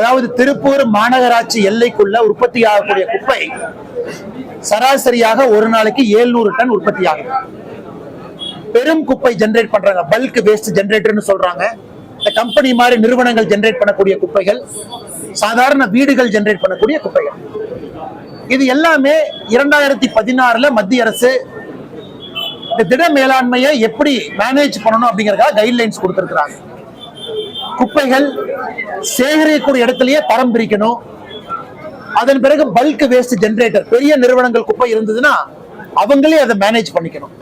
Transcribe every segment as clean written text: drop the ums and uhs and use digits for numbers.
அதாவது திருப்பூர் மாநகராட்சி எல்லைக்குள்ள உற்பத்தி ஆகக்கூடிய குப்பை சராசரியாக ஒரு நாளைக்கு 700 டன் உற்பத்தி ஆகும். பெரும் குப்பை ஜெனரேட் பண்றாங்க, பல்க் வேஸ்ட் ஜெனரேட்டர்னு சொல்றாங்க. இந்த கம்பெனி மாதிரி நிறுவனங்கள் ஜெனரேட் பண்ணக்கூடிய குப்பைகள், சாதாரண வீடுகள் ஜெனரேட் பண்ணக்கூடிய குப்பைகள், இது எல்லாமே 2016 மத்திய அரசு இந்த திட மேலாண்மையை எப்படி மேனேஜ் பண்ணணும் அப்படிங்கறதுக்காக கைட்லைன்ஸ் கொடுத்திருக்கிறாங்க. குப்பைகள் சேகரிக்கக்கூடிய இடத்திலேயே தரம் பிரிக்கணும். அதன் பிறகு பல்க் வேஸ்ட் ஜெனரேட்டர், பெரிய நிறுவனங்கள் குப்பை இருந்ததுன்னா அவங்களே அதை மேனேஜ் பண்ணிக்கணும்.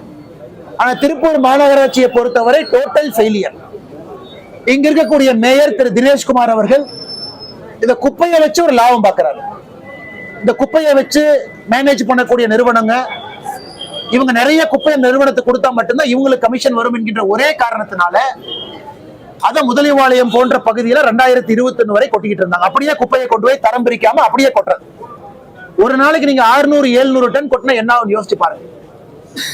ஆனா திருப்பூர் மாநகராட்சியை பொறுத்தவரை டோட்டல் ஃபெயிலியர். இங்க இருக்கக்கூடிய மேயர் திரு தினேஷ்குமார் அவர்கள் இந்த குப்பையை வச்சு ஒரு லாபம் பார்க்கிறாரு. இந்த குப்பையை வச்சு மேனேஜ் பண்ணக்கூடிய நிறுவனங்க இவங்க நிறைய குப்பை நிறுவனத்துக்கு கொடுத்தா மட்டும்தான் இவங்களுக்கு கமிஷன் வரும் என்கின்ற ஒரே காரணத்தினால அத முதலிவாளையம் போன்ற பகுதியில 2021 வரை கொட்டிக்கிட்டு இருந்தாங்க. அப்படியே குப்பையை கொண்டு போய் தரம் பிரிக்காம அப்படியே கொட்டுறது. ஒரு நாளைக்கு நீங்க 600-700 டன் கொட்டினா என்ன ஆகும் யோசிச்சு பாருங்க.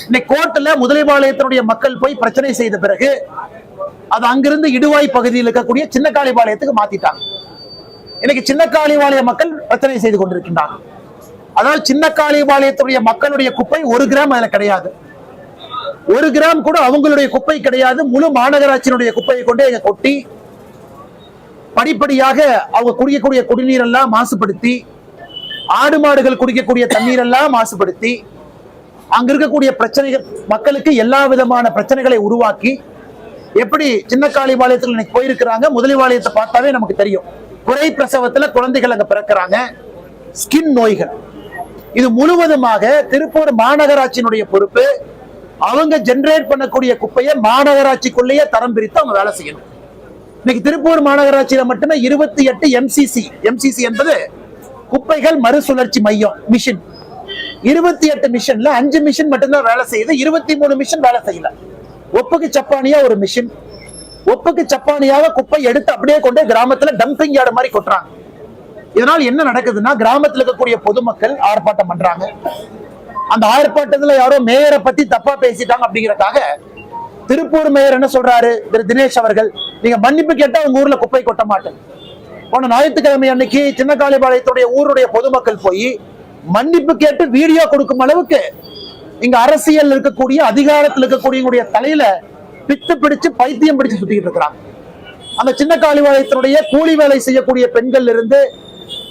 இன்னைக்கு கோர்ட்ல முதலிவாளையத்தினுடைய மக்கள் போய் பிரச்சனை செய்த பிறகு அது அங்கிருந்து இடுவாய் பகுதியில் இருக்கக்கூடிய சின்ன காளிபாளையத்துக்கு மாத்திட்டாங்க. இன்னைக்கு சின்ன காளிபாளைய மக்கள் பிரச்சனை செய்து கொண்டிருக்கின்றாங்க. அதாவது சின்ன காளிபாளையத்துடைய மக்களுடைய குப்பை 1 கிராம் அதுல கிடையாது. 1 கிராம் கூட அவங்களுடைய குப்பை கிடையாது. முழு மாநகராட்சியினுடைய குப்பையை கொண்டு இங்க கொட்டி படிப்படியாக அவங்க குடிக்கக்கூடிய குடிநீர் எல்லாம் மாசுபடுத்தி, ஆடு மாடுகள் குடிக்கக்கூடிய தண்ணீர் எல்லாம் மாசுபடுத்தி, அங்க இருக்கக்கூடிய பிரச்சனைகள், மக்களுக்கு எல்லா விதமான பிரச்சனைகளை உருவாக்கி, எப்படி சின்ன காளிபாளையத்தில் இன்னைக்கு போயிருக்கிறாங்க, முதலிவாளையத்தை பார்த்தாவே நமக்கு தெரியும். குறை பிரசவத்துல குழந்தைகள் அங்க பிறக்கிறாங்க, ஸ்கின் நோய்கள். இது முழுவதுமாக திருப்பூர் மாநகராட்சியினுடைய பொறுப்பு. அவங்க ஜெனரேட் பண்ணக்கூடிய குப்பையை மாநகராட்சிக்குள்ளேயே தரம் பிரித்து அவங்க வேலை செய்யணும். இன்னைக்கு திருப்பூர் மாநகராட்சியில மட்டுமே 28 எம்சிசி என்பது குப்பைகள் மறுசுழற்சி மையம் மிஷின். 28 மிஷின்ல 5 மிஷின் மட்டும்தான் வேலை செய்யுது, 23 மிஷின் வேலை செய்யல. ஒப்புக்கு சப்பானியா ஒரு மிஷின், ஒப்புக்கு சப்பானியாக குப்பை எடுத்து அப்படியே கொண்டு கிராமத்துல டம்பிங் யார்டு மாதிரி கொட்டுறாங்க. இதனால் என்ன நடக்குதுன்னா, கிராமத்தில் இருக்கக்கூடிய பொதுமக்கள் ஆர்ப்பாட்டம் பண்றாங்க. அந்த ஆர்ப்பாட்டத்துல யாரோ மேயரை பத்தி தப்பா பேசிட்டாங்க அப்படிங்கறதுக்காக திருப்பூர் மேயர் என்ன சொல்றாரு, திரு தினேஷ் அவர்கள், நீங்க மன்னிப்பு கேட்டா உங்க ஊர்ல குப்பை கொட்ட மாட்டேன். போன ஞாயிற்றுக்கிழமை அன்னைக்கு சின்ன காளிபாளையத்துடைய ஊருடைய பொதுமக்கள் போய் மன்னிப்பு கேட்டு வீடியோ கொடுக்கும் அளவுக்கு இங்க அரசியல் இருக்கக்கூடிய, அதிகாரத்தில் இருக்கக்கூடிய தலையில பித்து பிடிச்சு பைத்தியம் பிடிச்சு சுத்திக்கிட்டு இருக்கிறாங்க. அந்த சின்ன காளிபாளையத்தினுடைய கூலி வேலை செய்யக்கூடிய பெண்கள் இருந்து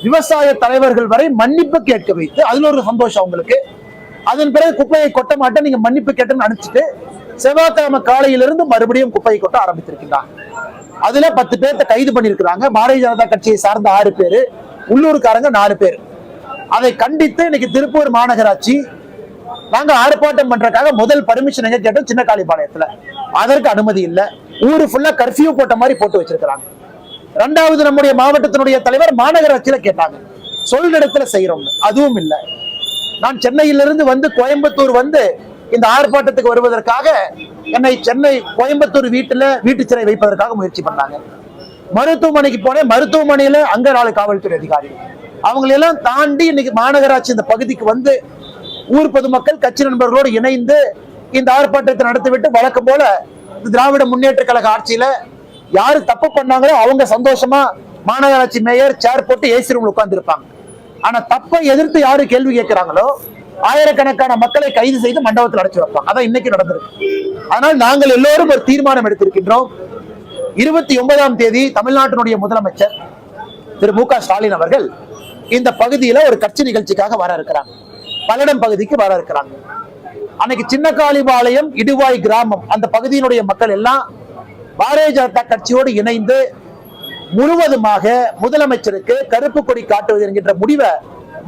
விவசாய தலைவர்கள் வரை மன்னிப்பு கேட்க வைத்து, அதுல ஒரு சந்தோஷம் அவங்களுக்கு. அதன் பிறகு குப்பையை கொட்ட மாட்டேன், நீங்க மன்னிப்பு கேட்டுன்னு அனுப்பிச்சுட்டு செவ்வாய்க்கிழமை காலையிலிருந்து மறுபடியும் குப்பையை கொட்ட ஆரம்பித்திருக்கிறாங்க. அதுல 10 பேர்த்த கைது பண்ணிருக்கிறாங்க. பாரதிய ஜனதா கட்சியை சார்ந்த 6 பேரு, உள்ளூர்காரங்க 4 பேர். அதை கண்டித்து இன்னைக்கு திருப்பூர் மாநகராட்சி நாங்க ஆர்ப்பாட்டம் பண்றதுக்காக முதல் பர்மிஷன் எங்க கேட்டோம், சின்ன காளிபாளையத்துல. அதற்கு அனுமதி இல்ல. ஊரு ஃபுல்லா கர்ஃபியூ போட்ட மாதிரி போட்டு வச்சிருக்கிறாங்க. 2வது நம்முடைய மாவட்டத்தினுடைய தலைவர் மாநகராட்சியில கேட்டாங்க, சொல்ற இடத்துல செய்யறோம், அதுவும் இல்லை. நான் சென்னையிலிருந்து வந்து கோயம்புத்தூர் வந்து இந்த ஆர்ப்பாட்டத்துக்கு வருவதற்காக என்னை சென்னை கோயம்புத்தூர் வீட்டு சிறை வைப்பதற்காக முயற்சி பண்ணாங்க. மருத்துவமனைக்கு போனேன், மருத்துவமனையில அங்க 4 காவல்துறை அதிகாரிகள். அவங்களெல்லாம் தாண்டி இன்னைக்கு மாநகராட்சி இந்த பகுதிக்கு வந்து ஊர் பொதுமக்கள் கட்சி நண்பர்களோடு இணைந்து இந்த ஆர்ப்பாட்டத்தை நடத்திவிட்டு, வழக்கம் போல திராவிட முன்னேற்ற கழக ஆட்சியில யாரு தப்பு பண்ணாங்களோ அவங்க சந்தோஷமா மாநகராட்சி மேயர் சேர் போட்டு ஏசி ரூம்ல உட்கார்ந்து இருப்பாங்க. ஆனா தப்பை எதிர்த்து யாரு கேள்வி கேட்கிறாங்களோ ஆயிரக்கணக்கான மக்களை கைது செய்து மண்டபத்தில் அடைச்சு வைப்பாங்க. அதான் இன்னைக்கு நடந்திருக்கு. அதனால் நாங்கள் எல்லோரும் ஒரு தீர்மானம் எடுத்திருக்கின்றோம். 29ஆம் தேதி தமிழ்நாட்டினுடைய முதலமைச்சர் திரு மு.க. ஸ்டாலின் அவர்கள் இந்த பகுதியில ஒரு கட்சி நிகழ்ச்சிக்காக வர இருக்கிறாங்க. பல்லடம் பகுதிக்கு வர இருக்கிறாங்க. அன்னைக்கு சின்ன காளிபாளையம் இடுவாய் கிராமம் அந்த பகுதியினுடைய மக்கள் எல்லாம் பாரதிய ஜனதா கட்சியோடு இணைந்து முழுவதுமாக முதலமைச்சருக்கு கருப்பு கொடி காட்டுவது என்கின்ற முடிவை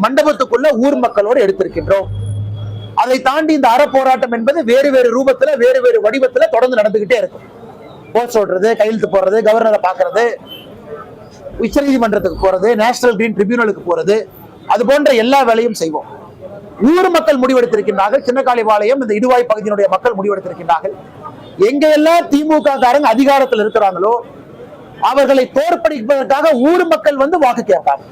மண்டபத்துக்குள்ள ஊர் மக்களோடு எடுத்திருக்கின்றோம். அதை தாண்டி இந்த அறப்போராட்டம் என்பது வேறு வேறு ரூபத்துல, வேறு வேறு வடிவத்துல தொடர்ந்து நடந்துகிட்டே இருக்கும். போஸ்ட் ஓடுறது, கையெழுத்து போடுறது, கவர்னரை பாக்குறது, உச்ச நீதிமன்றத்துக்கு போறது, நேஷனல் கிரீன் ட்ரிபியூனலுக்கு போறது, அது போன்ற எல்லா வேலையும் செய்வோம். ஊர் மக்கள் முடிவெடுத்திருக்கின்றார்கள். சின்ன காளிபாளையம் இந்த இடுவாய் பகுதியினுடைய மக்கள் முடிவெடுத்திருக்கின்றார்கள். எங்க எல்லாம் திமுக காரங்க அதிகாரத்தில் இருக்கிறாங்களோ அவர்களை தோற்கடிப்பதற்காக ஊர் மக்கள் வந்து வாக்கு கேட்பாங்க.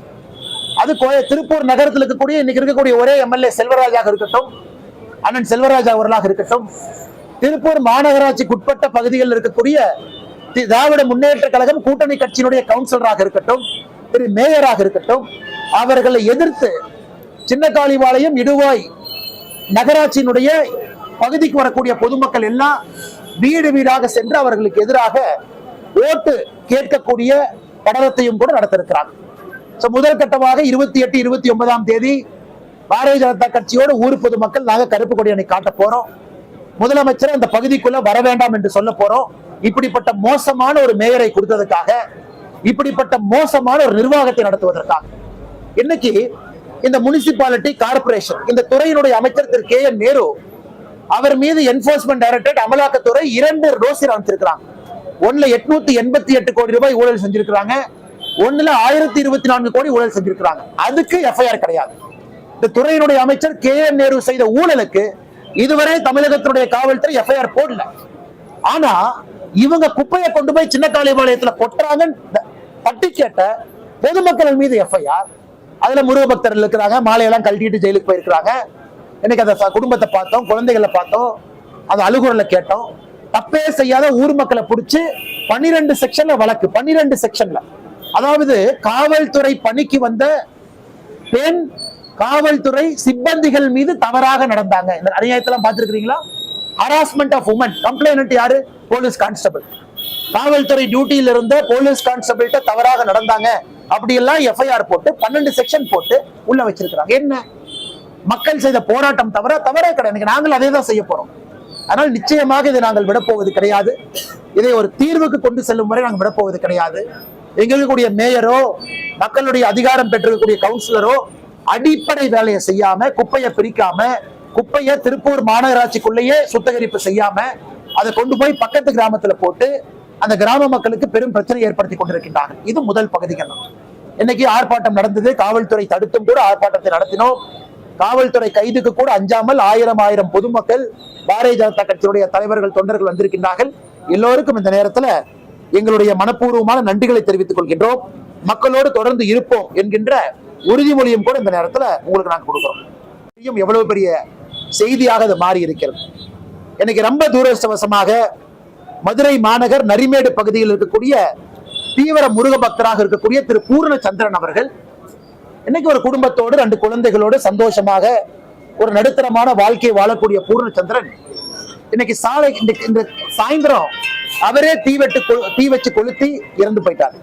அது திருப்பூர் நகரத்தில் இருக்கக்கூடிய இன்னைக்கு இருக்கக்கூடிய ஒரே எம்எல்ஏ செல்வராஜாக இருக்கட்டும், அண்ணன் செல்வராஜ் அவர்களாக இருக்கட்டும், திருப்பூர் மாநகராட்சிக்கு உட்பட்ட பகுதிகளில் இருக்கக்கூடிய திராவிட முன்னேற்ற கழகம் கூட்டணி கட்சியினுடைய கவுன்சிலராக இருக்கட்டும், திரு மேயராக இருக்கட்டும், அவர்களை எதிர்த்து சின்னக்காளிபாளையம் இடுவாய் நகராட்சியினுடைய பகுதிக்கு வரக்கூடிய பொதுமக்கள் எல்லாம் வீடு வீடாக சென்று அவர்களுக்கு எதிராக ஓட்டு கேட்கக்கூடிய படலத்தையும் கூட நடத்திருக்கிறாங்க. முதல் கட்டமாக 28, 29ஆம் தேதி பாரதிய ஜனதா கட்சியோட ஊர் பொதுமக்கள் நாங்க கருப்பு கொடி அணை காட்ட போறோம். முதலமைச்சர் அந்த பகுதிக்குள்ள வர வேண்டாம் என்று சொல்ல போறோம். இப்படிப்பட்ட மோசமான ஒரு மேயரை கொடுத்ததுக்காக, இப்படிப்பட்ட மோசமான ஒரு நிர்வாகத்தை நடத்துவதற்காக இன்னைக்கு இந்த முனிசிபாலிட்டி கார்பரேஷன் இந்த துறையினுடைய அமைச்சர் திரு கே என் நேரு அவர் மீது என்போர்ஸ்மெண்ட் டைரக்டரேட் அமலாக்கத்துறை 2 நோட்டீஸ் அனுப்பிச்சிருக்காங்க. ஒண்ணுல 888 கோடி ரூபாய் ஊழல் செஞ்சிருக்காங்க, ஒண்ணுல 1024 கோடி ஊழல் செஞ்சிருக்காங்க. அதுக்கு எஃப்ஐஆர் கிடையாது. இந்த துறையினுடைய அமைச்சர் கே என் நேரு செய்த ஊழலுக்கு இதுவரை தமிழகத்தினுடைய காவல்துறை எஃப்ஐஆர் போடல. ஆனா இவங்க குப்பையை கொண்டு போய் சின்னக்காளிபாளையத்துல கொட்டுறாங்கன்னு தட்டி கேட்ட பொதுமக்கள் மீது எஃப்ஐஆர். அதுல முருக பக்தர்கள் இருக்கிறாங்க, மாலையெல்லாம் கழட்டிட்டு ஜெயிலுக்கு போயிருக்கிறாங்க. எனக்கு அந்த குடும்பத்தை பார்த்தோம், குழந்தைகளை பார்த்தோம், அது அழுகுறல கேட்டோம். தப்பே செய்யாத ஊர் மக்களை பிடிச்சு 12 செக்ஷன்ல வழக்கு, 12 செக்ஷன்ல. அதாவது காவல்துறை பணிக்கு வந்த பெண் காவல்துறை சிப்பந்திகள் மீது தவறாக நடந்தாங்க. இந்த அநியாயத்தெல்லாம் பார்த்திருக்கிறீங்களா? ஹராஸ்மெண்ட் ஆஃப் உமன் கம்ப்ளைண்ட் யாரு? Police constable. காவல்துறை டியூட்டியில இருந்த போலீஸ் கான்ஸ்டபிள்கிட்ட தவறாக நடந்தாங்க அப்படியெல்லாம் எஃப்ஐஆர் போட்டு 12 செக்ஷன் போட்டு உள்ள வச்சிருக்கிறாங்க. என்ன மக்கள் செய்த போராட்டம் தவறே கிடையாது. நாங்கள் அதே தான் செய்ய போறோம். ஆனால் நிச்சயமாக இதை நாங்கள் விடப்போவது கிடையாது. இதை ஒரு தீர்வுக்கு கொண்டு செல்லும் வரை நாங்கள் விடப்போவது கிடையாது. எங்களுடைய மேயரோ மக்களுடைய அதிகாரம் பெற்றிருக்கக்கூடிய கவுன்சிலரோ அடிப்படை வேலையை செய்யாம, குப்பையை பிரிக்காம, குப்பையை திருப்பூர் மாநகராட்சிக்குள்ளேயே சுத்திகரிப்பு செய்யாம அதை கொண்டு போய் பக்கத்து கிராமத்துல போட்டு அந்த கிராம மக்களுக்கு பெரும் பிரச்சனை ஏற்படுத்தி கொண்டிருக்கின்றார்கள். இது முதல் பகுதிகள். இன்னைக்கு ஆர்ப்பாட்டம் நடந்தது, காவல்துறை தடுத்தும் கூட ஆர்ப்பாட்டத்தை நடத்தினோம். காவல்துறை கைதுக்கு கூட அஞ்சாமல் ஆயிரம் பொதுமக்கள், பாரதிய ஜனதா கட்சியுடைய தலைவர்கள், தொண்டர்கள் வந்திருக்கின்றார்கள். எல்லோருக்கும் இந்த நேரத்துல எங்களுடைய மனப்பூர்வமான நன்றிகளை தெரிவித்துக் கொள்கின்றோம். மக்களோடு தொடர்ந்து இருப்போம் என்கின்ற உறுதிமொழியும் கூட இந்த நேரத்துல உங்களுக்கு நாங்கள் கொடுக்கிறோம். எவ்வளவு பெரிய செய்தியாக அது மாறி இருக்கிறது. எனக்கு ரொம்ப துரதிர்ஷ்டவசமாக மதுரை மாநகர் நரிமேடு பகுதியில் இருக்கக்கூடிய தீவிர முருக பக்தராக இருக்கக்கூடிய திரு பூர்ணச்சந்திரன் அவர்கள் இன்னைக்கு ஒரு குடும்பத்தோடு 2 குழந்தைகளோடு சந்தோஷமாக ஒரு நடுத்தரமான வாழ்க்கையை வாழக்கூடிய பூர்ணச்சந்திரன் இன்னைக்கு சாயந்தரம் அவரே தீ வச்சு கொளுத்தி இறந்து போயிட்டார்.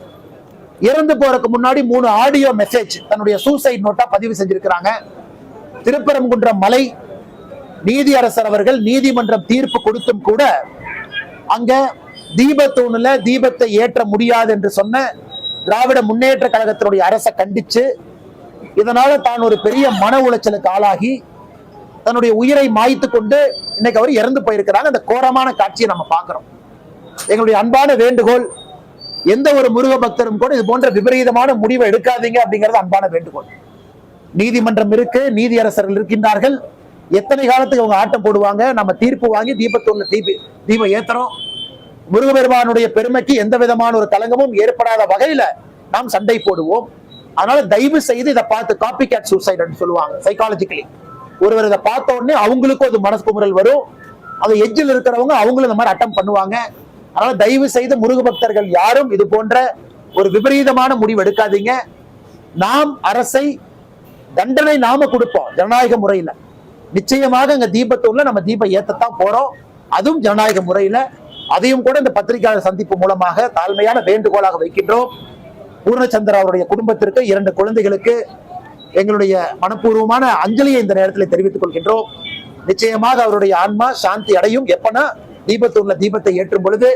இறந்து போறதுக்கு முன்னாடி 3 ஆடியோ மெசேஜ் தன்னுடைய சூசைட் நோட்டா பதிவு செஞ்சிருக்கிறாங்க. திருப்பரங்குன்றம் மலை நீதியரசர் அவர்கள் நீதிமன்றம் தீர்ப்பு கொடுத்தும் கூட அங்க தீபத்தூணுல தீபத்தை ஏற்ற முடியாது என்று சொன்ன திராவிட முன்னேற்ற கழகத்தினுடைய அரசை கண்டிச்சு இதனால தான் ஒரு பெரிய மன உளைச்சலுக்கு ஆளாகி தன்னுடைய உயிரை மாய்த்து கொண்டு இன்னைக்கு அவர் இறந்து போயிருக்கிறாங்க. அந்த கோரமான காட்சியை நம்ம பார்க்கிறோம். எங்களுடைய அன்பான வேண்டுகோள், எந்த ஒரு முருக பக்தரும் கூட இது போன்ற விபரீதமான முடிவை எடுக்காதீங்க அப்படிங்கிறது அன்பான வேண்டுகோள். நீதிமன்றம் இருக்கு, நீதியரசர்கள் இருக்கின்றார்கள். எத்தனை காலத்துக்கு அவங்க ஆட்டம் போடுவாங்க? நம்ம தீர்ப்பு வாங்கி தீபத்தூர்ல தீபம் ஏத்துறோம். முருகபெருமானுடைய பெருமைக்கு எந்த விதமான ஒரு கலங்கமும் ஏற்படாத வகையில நாம் சண்டை போடுவோம். அதனால தயவு செய்து இதை பார்த்து காப்பி கேட் சூசைட் சொல்லுவாங்க சைக்காலஜிக்கலி. ஒருவர் இதை பார்த்த உடனே அவங்களுக்கும் அது மனக்குமுறல் வரும். அது எஜ்ஜில் இருக்கிறவங்க அவங்களும் இந்த மாதிரி அட்டம் பண்ணுவாங்க. அதனால தயவு செய்து முருக பக்தர்கள் யாரும் இது போன்ற ஒரு விபரீதமான முடிவு எடுக்காதீங்க. நாம் அரசை தண்டனை நாம கொடுப்போம் ஜனநாயக முறையில. நிச்சயமாக இங்க தீபத்தூர்ல நம்ம தீபம் ஏத்தத்தான் போறோம், அதுவும் ஜனநாயக முறையில. அதையும் கூட இந்த பத்திரிகையாளர் சந்திப்பு மூலமாக தாழ்மையான வேண்டுகோளாக வைக்கின்றோம். பூர்ணச்சந்திர அவருடைய குடும்பத்திற்கு 2 குழந்தைகளுக்கு எங்களுடைய மனப்பூர்வமான அஞ்சலியை இந்த நேரத்தில் தெரிவித்துக் கொள்கின்றோம். நிச்சயமாக அவருடைய ஆன்மா சாந்தி அடையும். எப்பனா தீபத்தூர்ல தீபத்தை ஏற்றும் பொழுது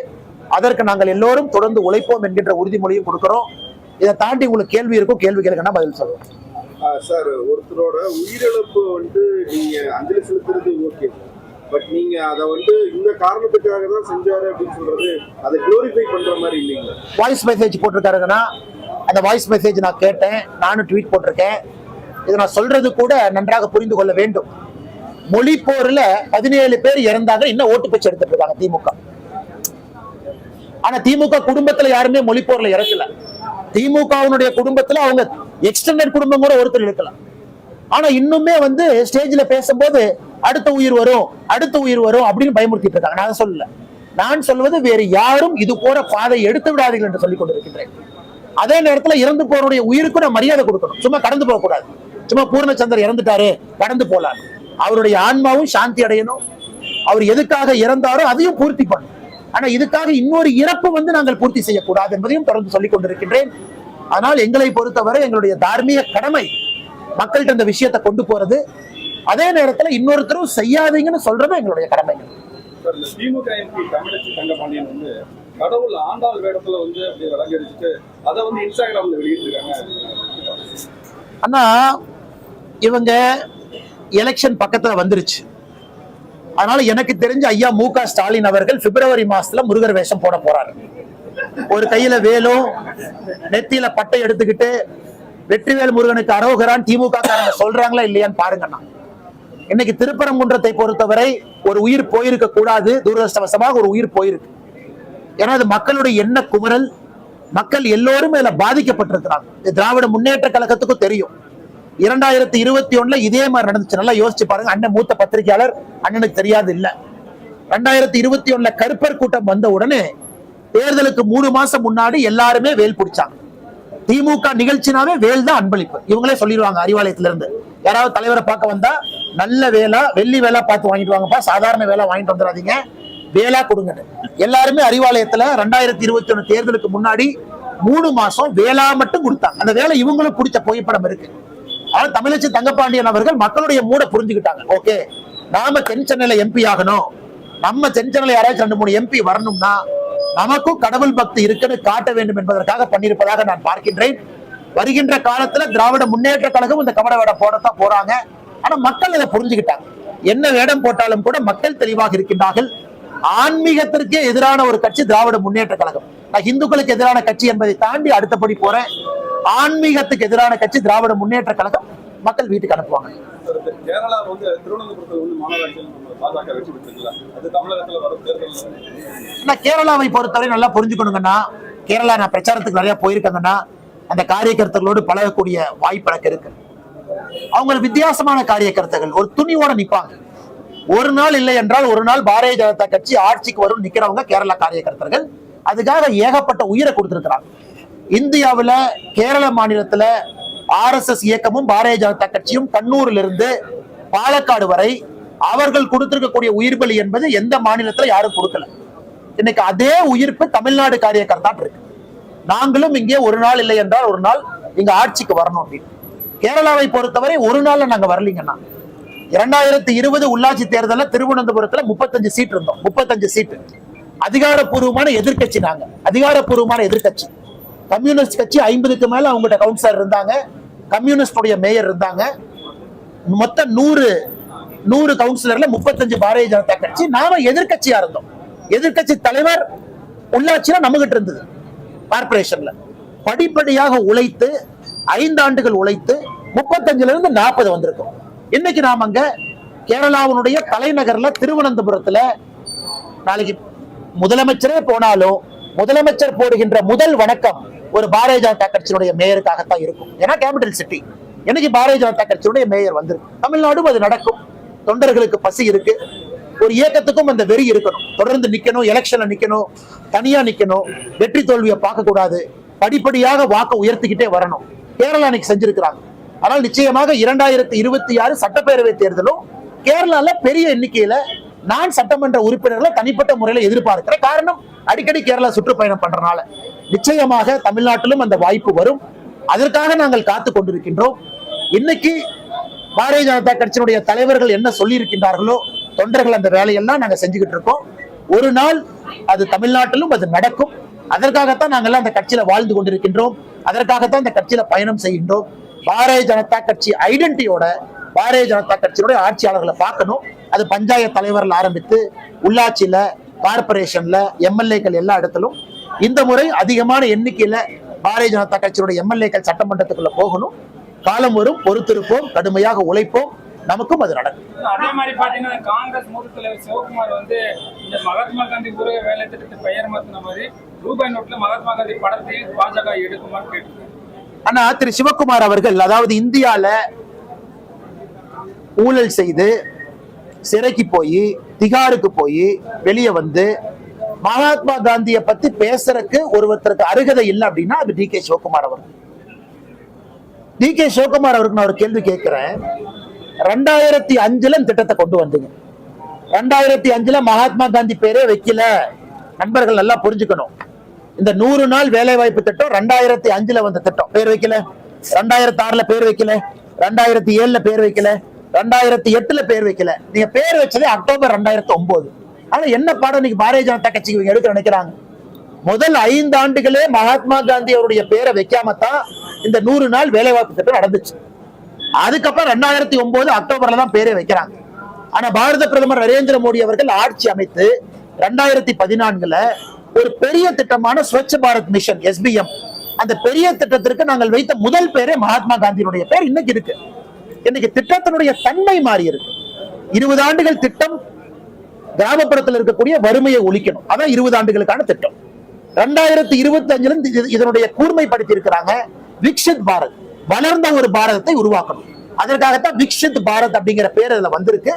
அதற்கு நாங்கள் எல்லோரும் தொடர்ந்து உழைப்போம் என்கின்ற உறுதிமொழியும் கொடுக்கிறோம். இதை தாண்டி உங்களுக்கு கேள்வி இருக்கும், கேள்வி கேளுங்கன்னா பதில் சொல்லுவோம். சார், ஒருத்தரோட உயிரிழப்பு நீங்க அஞ்சலி செலுத்துறது ஓகே, பட் நீங்க அதை இந்த காரணத்துக்காக தான் செஞ்சாரு அப்படின்னு சொல்றது அதை குளோரிஃபை பண்ற மாதிரி இல்லைங்களா? வாய்ஸ் மெசேஜ் போட்டிருக்காருங்கன்னா அந்த வாய்ஸ் மெசேஜ் நான் கேட்டேன், நானும் ட்வீட் போட்டிருக்கேன். இதை நான் சொல்றது கூட நன்றாக புரிந்து கொள்ள வேண்டும். மொழி போர்ல 17 பேர் இறந்தாங்க, இன்னும் ஓட்டு பேச்சு எடுத்துட்டு இருக்காங்க திமுக. ஆனா திமுக குடும்பத்துல யாருமே மொழி போர்ல இறக்கல. திமுகவினுடைய குடும்பத்துல அவங்க எக்ஸ்டெண்டட் குடும்பம் கூட ஒருத்தர் இருக்கலாம். ஆனா இன்னுமே ஸ்டேஜ்ல பேசும்போது அடுத்த உயிர் வரும் அப்படின்னு பயமுறுத்திட்டு இருக்காங்க. நான் சொல்லல. நான் சொல்வது வேறு யாரும் இது போற பாதை எடுத்து விடாதீர்கள் என்று சொல்லிக் கொண்டிருக்கின்றேன். அதே நேரத்துல இறந்து போறவருடைய உயிருக்கு நான் மரியாதை கொடுக்கணும். சும்மா கடந்து போக கூடாது. சும்மா பூர்ணச்சந்தர் இறந்துட்டாரு கடந்து போலாம். அவருடைய ஆன்மாவும் சாந்தி அடையணும். அவர் எதுக்காக இறந்தாரோ அதையும் பூர்த்தி பண்ணும். ஆனா இதுக்காக இன்னொரு இறப்பு நாங்கள் பூர்த்தி செய்யக்கூடாது என்பதையும் தொடர்ந்து சொல்லிக் கொண்டிருக்கின்றேன். ஆனால் எங்களை பொறுத்தவரை எங்களுடைய தார்மீக கடமை மக்கள்கிட்ட இந்த விஷயத்தை கொண்டு போறது. அதே நேரத்துல இன்னொருத்தரும் செய்யாதீங்கன்னு சொல்றது எங்களுடைய கடமைகள். திமுக எம்பி தமிழச்சி தங்கபாண்டியன் கடவுள் ஆண்டாள் வேடத்துல அப்படி விளங்கடிச்சுட்டு அதை இன்ஸ்டாகிராம்ல வெளியிட்டிருக்காங்க. ஆனா இவங்க எலெக்ஷன் பக்கத்துல வந்துருச்சு. அதனால எனக்கு தெரிஞ்ச ஐயா மு.க. ஸ்டாலின் அவர்கள் பிப்ரவரி மாசத்துல முருகர் வேஷம் போட போறாரு. ஒரு கையில வேலும் நெத்தியில பட்டை எடுத்துக்கிட்டு வெற்றிவேல் முருகனுக்கு அரோகரான் திமுக காரங்க சொல்றாங்களா இல்லையான்னு பாருங்கண்ணா. இன்னைக்கு திருப்பரங்குன்றத்தை பொறுத்தவரை ஒரு உயிர் போயிருக்க கூடாது. துரதிருஷ்டவசமாக ஒரு உயிர் போயிருக்கு. ஏன்னா அது மக்களுடைய எண்ண குமுறல். மக்கள் எல்லோரும் இதுல பாதிக்கப்பட்டிருக்கிறாங்க. திராவிட முன்னேற்ற கழகத்துக்கும் தெரியும். 2021 இதே மாதிரி நடந்துச்சு. நல்லா யோசிச்சு பாருங்க. அண்ணன் மூத்த பத்திரிகையாளர், அண்ணனுக்கு தெரியாது இல்ல. 2021 கருப்பர் கூட்டம் வந்த உடனே தேர்தலுக்கு 3 மாசம் முன்னாடி எல்லாருமே வேல் பிடிச்சாங்க. திமுக நிகழ்ச்சினாவே வேல் தான் அன்பளிப்பு. இவங்களே சொல்லிடுவாங்க அறிவாலயத்துல இருந்து. யாராவது தலைவரை பார்க்க வந்தா நல்ல வேலா வெள்ளி வேலா பார்த்து வாங்கிட்டு வாங்கப்பா, சாதாரண வேலா வாங்கிட்டு வந்துடாதீங்க, வேலா கொடுங்க. எல்லாருமே அறிவாலயத்துல 2021 தேர்தலுக்கு முன்னாடி 3 மாசம் வேலா மட்டும் கொடுத்தாங்க. அந்த வேலை இவங்களும் பிடிச்ச புகைப்படம் இருக்கு. ஆனா தமிழச்சி தங்கபாண்டியன் அவர்கள் மக்களுடைய மூட புரிஞ்சுக்கிட்டாங்க. ஓகே, நாம தென் சென்னையில எம்பி ஆகணும், நம்ம தென் சென்னையில யாராச்சும் 2-3 எம்பி வரணும்னா நமக்கும் கடவுள் பக்தி இருக்குன்னு காட்ட வேண்டும் என்பதற்காக பண்ணியிருப்பதாக நான் பார்க்கின்றேன். வருகின்ற காலத்துல திராவிட முன்னேற்ற கழகம் இந்த கபட வேடம் போடத்தான் போறாங்க. ஆனா மக்கள் இதை புரிஞ்சுக்கிட்டாங்க. என்ன வேடம் போட்டாலும் கூட மக்கள் தெளிவாக இருக்கின்றார்கள். ஆன்மீகத்திற்கே எதிரான ஒரு கட்சி திராவிட முன்னேற்ற கழகம். நான் இந்துக்களுக்கு எதிரான கட்சி என்பதை தாண்டி அடுத்தபடி போறேன். ஆன்மீகத்துக்கு எதிரான கட்சி திராவிட முன்னேற்ற கழகம். மக்கள் வீட்டுக்கு அனுப்புவாங்க. கேரளா திருவனந்தபுரத்தில் மாநகராட்சியில் பாஜக வெற்றி பெற்றிருக்கல, அது தமிழகத்தில் வரும் தேர்தல். கேரளாவை பொறுத்தவரை நல்லா புரிஞ்சுக்கணுங்கன்னா, கேரளா நான் பிரச்சாரத்துக்கு நிறைய போயிருக்கேங்கன்னா அந்த காரியகர்த்தர்களோடு பழகக்கூடிய வாய்ப்பு எனக்கு இருக்கு. அவங்க வித்தியாசமான காரியகர்த்தர்கள், ஒரு துணிவோட நிப்பாங்க. ஒரு நாள் இல்லை என்றால் ஒரு நாள் பாரதிய ஜனதா கட்சி ஆட்சிக்கு வரும் நிக்கிறவங்க கேரளா காரியகர்த்தர்கள். அதுக்காக ஏகப்பட்ட உயிரை கொடுத்திருக்கிறாங்க. இந்தியாவில கேரள மாநிலத்துல RSS இயக்கமும் பாரதிய ஜனதா கட்சியும் கண்ணூரில் இருந்து பாலக்காடு வரை அவர்கள் கொடுத்திருக்கக்கூடிய உயிர் பலி என்பது எந்த மாநிலத்துல யாரும் கொடுக்கல. இன்னைக்கு அதே உயிர்ப்பு தமிழ்நாடு காரியகர்த்தா இருக்கு. நாங்களும் இங்கே ஒரு நாள் இல்லை என்றால் ஒரு நாள் இங்க ஆட்சிக்கு வரணும் அப்படின்னு. கேரளாவை பொறுத்தவரை ஒரு நாள்ல நாங்க வரலீங்கன்னா, 2020 உள்ளாட்சி தேர்தலில் திருவனந்தபுரத்துல 35 சீட் இருந்தோம். 35 சீட்டு அதிகாரப்பூர்வமான எதிர்கட்சி. நாங்க அதிகாரப்பூர்வமான எதிர்கட்சி. கம்யூனிஸ்ட் கட்சி 50க்கு மேல அவங்ககிட்ட கவுன்சிலர் இருந்தாங்க. கம்யூனிஸ்டுடைய மேயர் இருந்தாங்க. மொத்தம் 100 கவுன்சிலர்ல 35 பாரதிய ஜனதா கட்சி. நாம எதிர்கட்சியா இருந்தோம். எதிர்கட்சி தலைவர் உள்ளாட்சியில நம்மகிட்ட இருந்தது. கார்பரேஷன்ல படிப்படியாக உழைத்து 5 ஆண்டுகள் உழைத்து 35ல இருந்து 40 வந்திருக்கோம். இன்னைக்கு நாம அங்க கேரளாவுடைய தலைநகர்ல திருவனந்தபுரத்துல நாளைக்கு முதலமைச்சரே போனாலும் முதலமைச்சர் போடுகின்ற முதல் வணக்கம் ஒரு பாரதிய ஜனதா கட்சியினுடைய மேயருக்காகத்தான் இருக்கும். ஏன்னா கேபிட்டல் சிட்டி. இன்னைக்கு பாரதிய ஜனதா கட்சியுடைய மேயர் வந்திருக்கு. தமிழ்நாடும் அது நடக்கும். தொண்டர்களுக்கு பசி இருக்கு. ஒரு இயக்கத்துக்கும் அந்த வெறி இருக்கணும். தொடர்ந்து நிக்கணும், எலெக்ஷன்ல நிக்கணும், தனியா நிக்கணும், வெற்றி தோல்வியை பார்க்க கூடாது, படிப்படியாக வாக்க உயர்த்திக்கிட்டே வரணும். கேரளா இன்னைக்கு செஞ்சிருக்கிறாங்க. ஆனால் நிச்சயமாக 2026 சட்டப்பேரவை தேர்தலும் கேரளால பெரிய எண்ணிக்கையில நான் சட்டமன்ற உறுப்பினர்களை தனிப்பட்ட முறையில எதிர்பார்க்கிறேன். காரணம், அடிக்கடி கேரளா சுற்றுப்பயணம் பண்றதுனால நிச்சயமாக தமிழ்நாட்டிலும் அந்த வாய்ப்பு வரும். அதற்காக நாங்கள் காத்து கொண்டிருக்கின்றோம். இன்னைக்கு பாரதிய ஜனதா கட்சியினுடைய தலைவர்கள் என்ன சொல்லி இருக்கின்றார்களோ, தொண்டர்கள் அந்த வேலையெல்லாம் நாங்க செஞ்சுக்கிட்டு இருக்கோம். ஒரு நாள் அது தமிழ்நாட்டிலும் அது நடக்கும். அதற்காகத்தான் நாங்கள் அந்த கட்சியில வாழ்ந்து கொண்டிருக்கின்றோம். அதற்காகத்தான் இந்த கட்சியில பயணம் செய்கின்றோம். பாரதிய ஜனதா கட்சி ஐடென்டிட்டியோட பாரதிய ஜனதா கட்சியினுடைய ஆட்சியாளர்களை பார்க்கணும். அது பஞ்சாயத்து தலைவர்கள் ஆரம்பித்து உள்ளாட்சியில, கார்பரேஷன்ல, எம்எல்ஏக்கள் எல்லா இடத்திலும் இந்த முறை அதிகமான எண்ணிக்கையில பாரதிய ஜனதா கட்சியினுடைய எம்எல்ஏக்கள் சட்டமன்றத்துக்குள்ள போகணும். காலம் வரும், பொறுத்திருப்போம், கடுமையாக உழைப்போம், நமக்கும் அது நடக்கும். அதே மாதிரி பாத்தீங்கன்னா காங்கிரஸ் மூத்த தலைவர் சிவகுமார் இந்த மகாத்மா காந்தி ஊரக வேலை திட்டத்தை பெயர் மாத்தின மாதிரி ரூபாய் நோட்ல மகாத்மா காந்தி படத்தை பாஜக எடுக்குமாறு கேட்டு. ஆனா திரு சிவகுமார் அவர்கள், அதாவது இந்தியால ஊழல் செய்து சிறைக்கு போய் திகாருக்கு போய் வெளியே வந்து மகாத்மா காந்தியை பத்தி பேசுறதுக்கு ஒருத்தருக்கு அருகதை இல்லை அப்படின்னா அது டி கே சிவகுமார் அவர். டி கே சிவகுமார் அவருக்கு நான் ஒரு கேள்வி கேட்கிறேன். 2005 திட்டத்தை கொண்டு வந்தீங்க. 2005 மகாத்மா காந்தி பேரே வைக்கல. நண்பர்கள் நல்லா புரிஞ்சுக்கணும். இந்த 100 நாள் வேலை வாய்ப்பு திட்டம் 2005 வந்த திட்டம். பேர் வைக்கல. 2006 பேர் வைக்கல. 2007 பேர் வைக்கல. 2008 பேர் வைக்கல. நீங்க பேர் வச்சதே அக்டோபர் 2009. ஆனா என்ன பாடம் இன்னைக்கு பாரதிய ஜனதா கட்சிக்கு எடுக்க நினைக்கிறாங்க? முதல் 5 ஆண்டுகளே மகாத்மா காந்தி அவருடைய பேரை வைக்காமத்தான் இந்த 100 நாள் வேலை வாய்ப்பு திட்டம் நடந்துச்சு. அதுக்கப்புறம் 2009 அக்டோபர்ல தான் பேரை வைக்கிறாங்க. ஆனா பாரத பிரதமர் நரேந்திர மோடி அவர்கள் ஆட்சி அமைத்து 2014 ஒரு பெரிய திட்டமான ஸ்வச் பாரத் மிஷன் SBM, அந்த பெரிய திட்டத்திற்கு நாங்கள் வைத்த முதல் பேரே மகாத்மா காந்தியினுடைய பேர் இன்னைக்கு இருக்கு. இன்னைக்கு திட்டத்தினுடைய தன்மை மாறி இருக்கு. 20 ஆண்டுகள் திட்டம் கிராமப்புறத்தில் இருக்கக்கூடிய வறுமையை ஒழிக்கணும். அதான் 20 ஆண்டுகளுக்கான திட்டம். 2025 இதனுடைய கூர்மைப்படுத்தி இருக்கிறாங்க. விக்ஷித் பாரத், வளர்ந்த ஒரு பாரதத்தை உருவாக்கணும். அதற்காகத்தான் விக்ஷித் பாரத் அப்படிங்கிற பேர் அதுல வந்திருக்கு.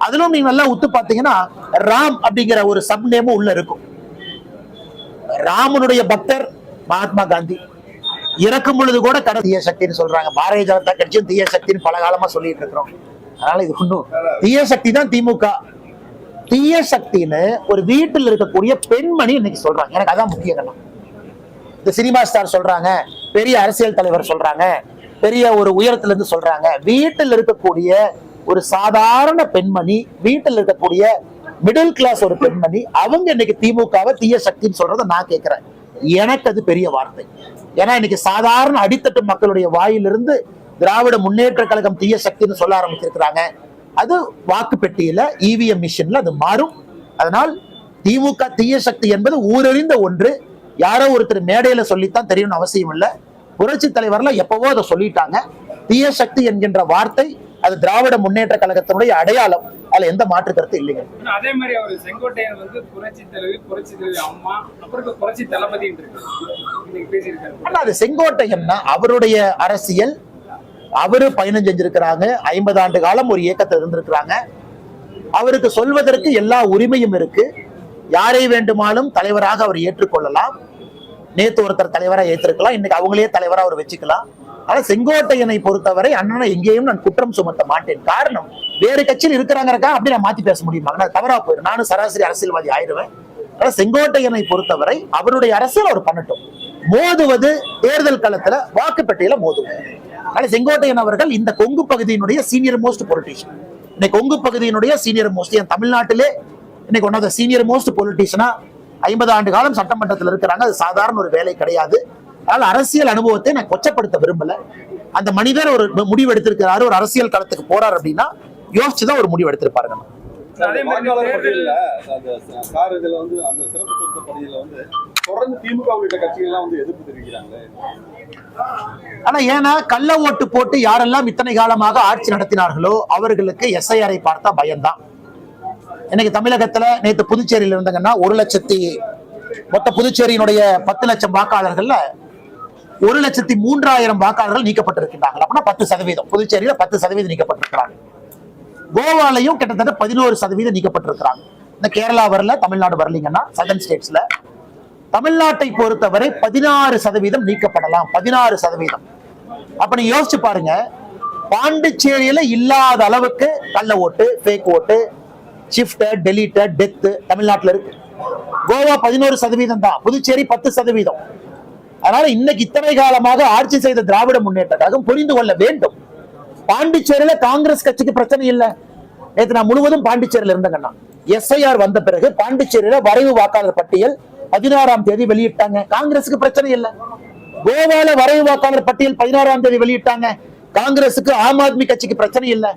அதிலும் நீங்க நல்லா உத்து பாத்தீங்கன்னா ராம் அப்படிங்கிற ஒரு சப் நேமும் உள்ள இருக்கும். ராமனுடைய பக்தர் மகாத்மா காந்தி. இறக்கும் பொழுது கூட தீய சக்தின்னு சொல்றாங்க. பாரதிய ஜனதா கட்சியும் தீய சக்தின்னு பல காலமா சொல்லிட்டு இருக்கிறோம். அதனால இது ஒன்றும் தீய சக்தி தான் திமுக. தீய சக்தின்னு ஒரு வீட்டில் இருக்கக்கூடிய பெண்மணி இன்னைக்கு சொல்றாங்க. எனக்கு அதான் முக்கிய காரணம். இந்த சினிமா ஸ்டார் சொல்றாங்க, பெரிய அரசியல் தலைவர் சொல்றாங்க, பெரிய ஒரு உயரத்துல இருந்து சொல்றாங்க. வீட்டில் இருக்கக்கூடிய ஒரு சாதாரண பெண்மணி, வீட்டில் இருக்கக்கூடிய மிடில் கிளாஸ் ஒரு பெண்மணி, அவங்க இன்னைக்கு திமுகவை தீய சக்தின்னு சொல்றதை நான் கேட்கிறேன். எனக்கு அது பெரிய வார்த்தை. ஏன்னா இன்னைக்கு சாதாரண அடித்தட்டு மக்களுடைய வாயிலிருந்து திராவிட முன்னேற்ற கழகம் தீய சக்தின்னு சொல்ல ஆரம்பிச்சிருக்கிறாங்க. அது வாக்கு பெட்டியில EVM மிஷின்ல அது மாறும். அதனால் திமுக தீய சக்தி என்பது ஊரறிந்த ஒன்று. யாரோ ஒருத்தர் மேடையில சொல்லித்தான் தெரியணும் அவசியம் இல்லை. புரட்சி தலைவர்ல எப்பவோ அதை சொல்லிட்டாங்க. தீய சக்தி என்கின்ற வார்த்தை அது திராவிட முன்னேற்ற கழகத்தினுடைய அடையாளம். அதுல எந்த மாற்று கருத்து இல்லைங்க. அதே மாதிரி அவர் செங்கோட்டையன் வந்து புரட்சி தலைவி அம்மா, அப்புறம் புரட்சி தளபதி பேசியிருக்காரு. அது செங்கோட்டையன்னா அவருடைய அரசியல். அவரு பயணம் செஞ்சிருக்கிறாங்க. 50 ஆண்டு காலம் ஒரு இயக்கத்தில் இருந்திருக்கிறாங்க. அவருக்கு சொல்வதற்கு எல்லா உரிமையும் இருக்கு. யாரை வேண்டுமானாலும் தலைவராக அவர் ஏற்றுக்கொள்ளலாம். நேத்து ஒருத்தர் தலைவராக ஏற்றிருக்கலாம், இன்னைக்கு அவங்களே தலைவராக அவர் வச்சுக்கலாம். ஆனா செங்கோட்டையனை பொறுத்தவரை அண்ணனை எங்கேயும் நான் குற்றம் சுமத்த மாட்டேன். காரணம், வேறு கட்சியில் இருக்கிறாங்கிறக்கா அப்படி நான் மாத்தி பேச முடியுமா? நான் தவறா போயிடும். நானும் சராசரி அரசியல்வாதி ஆயிடுவேன். ஆனா செங்கோட்டையனை பொறுத்தவரை அவருடைய அரசியல் அவர் பண்ணட்டும். மோதுவது தேர்தல் களத்துல வாக்குப்பட்டியல மோதுவது. ஆனா செங்கோட்டையன் அவர்கள் இந்த கொங்கு பகுதியினுடைய சீனியர் மோஸ்ட் பொலிட்டீஷியன். இன்னைக்கு கொங்கு பகுதியினுடைய சீனியர் மோஸ்ட், என் தமிழ்நாட்டிலே இன்னைக்கு one of the senior most பொலிட்டீஷியனா 50 ஆண்டு காலம் சட்டமன்றத்தில் இருக்கிறாங்க. அது சாதாரண ஒரு வேலை கிடையாது. அதனால அரசியல் அனுபவத்தை நான் கொச்சப்படுத்த விரும்பல. அந்த மனிதர் ஒரு முடிவு எடுத்திருக்கிறாரு, ஒரு அரசியல் களத்துக்கு போறாரு அப்படின்னா யோசிச்சுதான் ஒரு முடிவு எடுத்திருப்பாருங்க. தொடர்ந்து திமுக உள்ளிட்ட கட்சிகள்லாம் வந்து எதிர்ப்பு தெரிவிக்கிறாங்க. ஆனா ஏன்னா கள்ள ஓட்டு போட்டு யாரெல்லாம் இத்தனை காலமாக ஆட்சி நடத்தினார்களோ அவர்களுக்கு SIR பார்த்தா பயம்தான். இன்னைக்கு தமிழகத்துல நேற்று புதுச்சேரியில இருந்தாங்கன்னா 1,00,000 மொத்த புதுச்சேரியினுடைய 10 லட்சம் வாக்காளர்கள்ல 1,03,000 வாக்காளர்கள் நீக்கப்பட்டிருக்கிறாங்க. அப்படின்னா 10%. புதுச்சேரியில 10% நீக்கப்பட்டிருக்கிறாங்க. கோவாலையும் கிட்டத்தட்ட 11% நீக்கப்பட்டிருக்கிறாங்க. இந்த கேரளா வரல, தமிழ்நாடு வரலீங்கன்னா சதர்ன் ஸ்டேட்ஸ்ல. தமிழ்நாட்டை பொறுத்தவரை 16% நீக்கப்படலாம். 16%. அப்ப நீ யோசிச்சு பாருங்க, பாண்டிச்சேரியில இல்லாத அளவுக்கு கள்ள ஓட்டு, ஃபேக் ஓட்டு, ஷிஃப்ட், டெலீட், டெத் தமிழ்நாட்டில் இருக்கு. கோவா 11% தான், புதுச்சேரி 10%. அதனால இன்னைக்கு இத்தனை காலமாக ஆட்சி செய்த திராவிட முன்னேற்ற கழகம் புரிந்து கொள்ள வேண்டும். பாண்டிச்சேரியில காங்கிரஸ் கட்சிக்கு பிரச்சனை இல்லை. நேற்று நான் முழுவதும் பாண்டிச்சேரியில இருந்தேங்கன்னா SIR வந்த பிறகு பாண்டிச்சேரியில வரைவு வாக்காளர் பட்டியல் 16ஆம் தேதி வெளியிட்டாங்க. காங்கிரஸுக்கு பிரச்சனை இல்லை. கோவால வரைவு வாக்காளர் பட்டியல் 16ஆம் தேதி வெளியிட்டாங்க. காங்கிரஸுக்கு ஆம் ஆத்மி கட்சிக்கு பிரச்சனை இல்லை.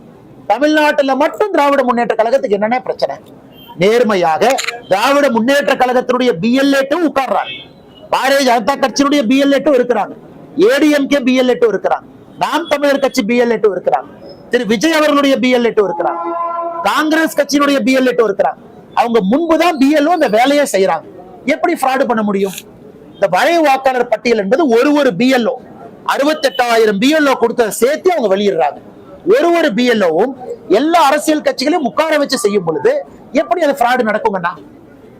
தமிழ்நாட்டில் மட்டும் திராவிட முன்னேற்ற கழகத்துக்கு என்னென்ன பிரச்சனை? நேர்மையாக திராவிட முன்னேற்ற கழகத்தினுடைய BLA உட்கார்றாங்க. பாரதிய ஜனதா கட்சியினுடைய BLA இருக்கிறாங்க. ADMK BLA இருக்கிறாங்க. நாம் தமிழர் கட்சி BLA இருக்கிறாங்க. திரு விஜய் அவர்களுடைய BLA இருக்கிறாங்க. காங்கிரஸ் கட்சியினுடைய BLA இருக்கிறாங்க. அவங்க முன்புதான் BLO இந்த வேலையை செய்யறாங்க. எப்படி ஃப்ராடு பண்ண முடியும்? இந்த வரைவு வாக்காளர் பட்டியல் என்பது ஒரு BLO 68,000 BLO கொடுத்த சேர்த்து அவங்க வெளியிடுறாங்க. ஒரு BLOவும் எல்லா அரசியல் கட்சிகளையும் உட்கார வச்சு செய்யும் பொழுது எப்படி அது ஃப்ராடு நடக்குங்கண்ணா?